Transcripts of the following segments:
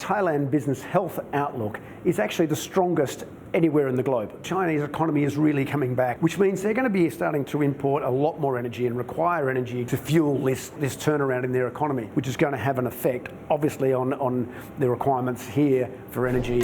Thailand business health outlook is actually the strongest anywhere in the globe. Chinese economy is really coming back, which means they're going to be starting to import a lot more energy and require energy to fuel this turnaround in their economy, which is going to have an effect, obviously, on the requirements here for energy.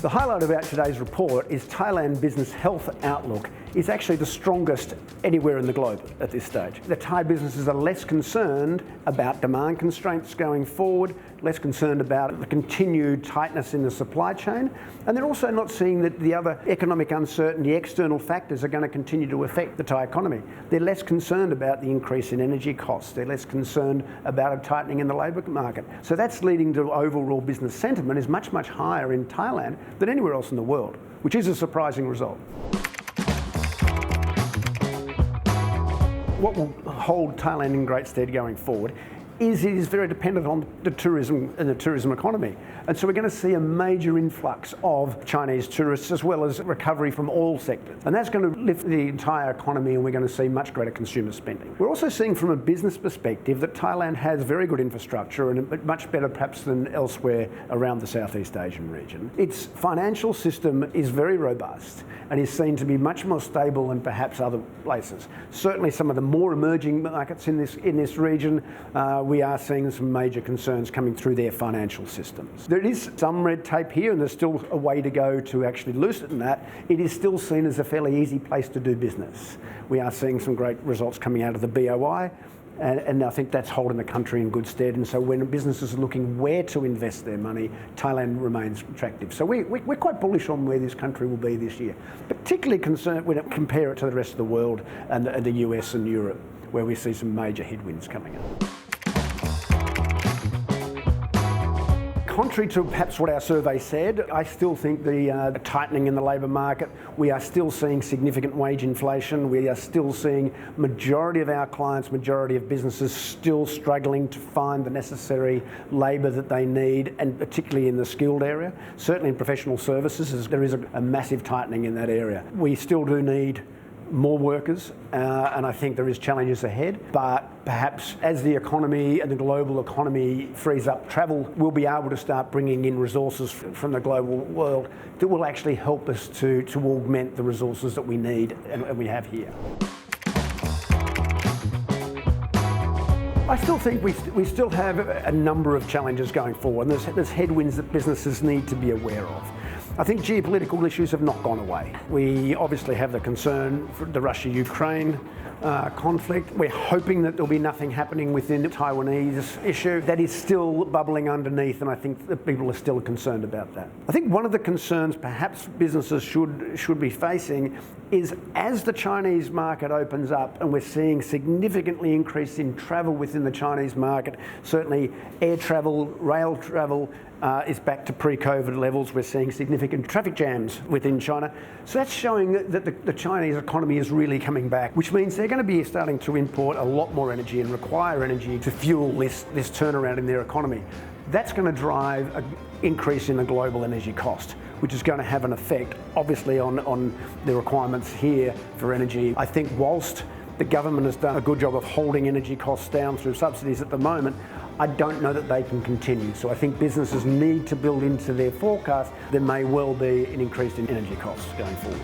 The highlight about today's report is Thailand business health outlook is actually the strongest anywhere in the globe at this stage. The Thai businesses are less concerned about demand constraints going forward, less concerned about the continued tightness in the supply chain, and they're also not seeing that the other economic uncertainty, external factors are going to continue to affect the Thai economy. They're less concerned about the increase in energy costs. They're less concerned about a tightening in the labour market. So that's leading to overall business sentiment is much, much higher in Thailand than anywhere else in the world, which is a surprising result. What will hold Thailand in great stead going forward is it is very dependent on the tourism and the tourism economy. And so we're going to see a major influx of Chinese tourists as well as recovery from all sectors. And that's going to lift the entire economy and we're going to see much greater consumer spending. We're also seeing from a business perspective that Thailand has very good infrastructure and much better perhaps than elsewhere around the Southeast Asian region. Its financial system is very robust and is seen to be much more stable than perhaps other places. Certainly some of the more emerging markets in this region, we are seeing some major concerns coming through their financial systems. There is some red tape here and there's still a way to go to actually loosen that. It is still seen as a fairly easy place to do business. We are seeing some great results coming out of the BOI and I think that's holding the country in good stead. And so when businesses are looking where to invest their money, Thailand remains attractive. So we're quite bullish on where this country will be this year, particularly concerned when we compare it to the rest of the world and the US and Europe, where we see some major headwinds coming up. Contrary to perhaps what our survey said, I still think the tightening in the labour market, we are still seeing significant wage inflation. We are still seeing majority of our clients, majority of businesses still struggling to find the necessary labour that they need, and particularly in the skilled area. Certainly in professional services, there is a massive tightening in that area. We still do need more workers, and I think there is challenges ahead, but perhaps as the economy and the global economy frees up travel, we'll be able to start bringing in resources from the global world that will actually help us to augment the resources that we need and we have here. I still think we still have a number of challenges going forward, and there's headwinds that businesses need to be aware of. I think geopolitical issues have not gone away. We obviously have the concern for the Russia-Ukraine conflict. We're hoping that there'll be nothing happening within the Taiwanese issue. That is still bubbling underneath, and I think that people are still concerned about that. I think one of the concerns perhaps businesses should be facing is as the Chinese market opens up and we're seeing significantly increase in travel within the Chinese market, certainly air travel, rail travel, is back to pre-COVID levels. We're seeing significant traffic jams within China. So that's showing that the Chinese economy is really coming back, which means they're going to be starting to import a lot more energy and require energy to fuel this turnaround in their economy. That's going to drive an increase in the global energy cost, which is going to have an effect, obviously, on the requirements here for energy. I think whilst the government has done a good job of holding energy costs down through subsidies at the moment, I don't know that they can continue. So I think businesses need to build into their forecast there may well be an increase in energy costs going forward.